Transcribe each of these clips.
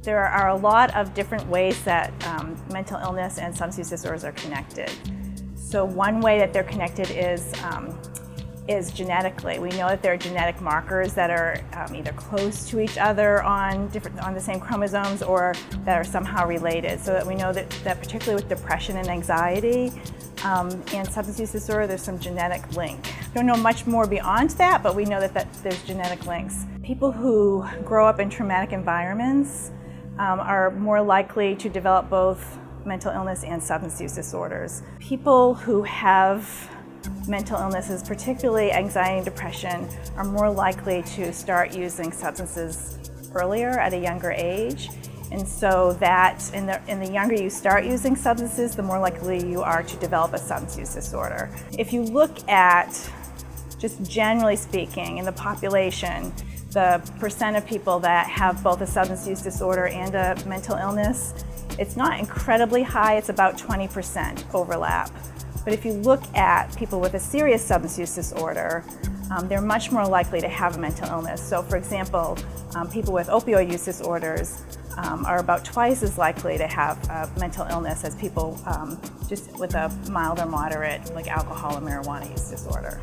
There are a lot of different ways that mental illness and substance use disorders are connected. So one way that they're connected is genetically. We know that there are genetic markers that are either close to each other on the same chromosomes or that are somehow related. So that we know that particularly with depression and anxiety and substance use disorder, there's some genetic link. Don't know much more beyond that, but we know that there's genetic links. People who grow up in traumatic environments are more likely to develop both mental illness and substance use disorders. People who have mental illnesses, particularly anxiety and depression, are more likely to start using substances earlier at a younger age. And so that in the younger you start using substances, the more likely you are to develop a substance use disorder. If you look at, just generally speaking, in the population, the percent of people that have both a substance use disorder and a mental illness, it's not incredibly high, it's about 20% overlap. But if you look at people with a serious substance use disorder, they're much more likely to have a mental illness. So for example, people with opioid use disorders are about twice as likely to have a mental illness as people just with a mild or moderate, like alcohol or marijuana use disorder.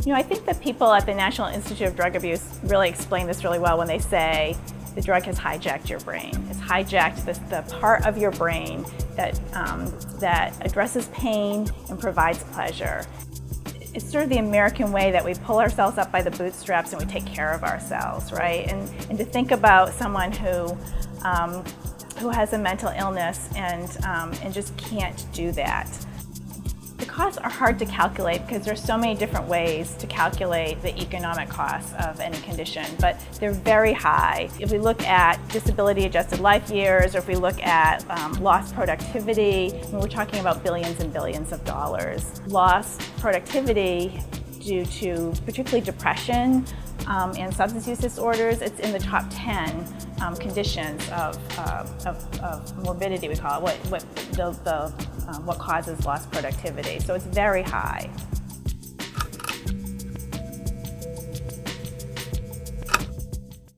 You know, I think that people at the National Institute of Drug Abuse really explain this really well when they say the drug has hijacked your brain. It's hijacked the part of your brain that addresses pain and provides pleasure. It's sort of the American way that we pull ourselves up by the bootstraps and we take care of ourselves, right? And to think about someone who has a mental illness and just can't do that. The costs are hard to calculate because there's so many different ways to calculate the economic costs of any condition, but they're very high. If we look at disability-adjusted life years, or if we look at lost productivity, we're talking about billions and billions of dollars. Lost productivity due to particularly depression and substance use disorders, it's in the top 10 conditions of morbidity, we call it, what causes lost productivity. So it's very high.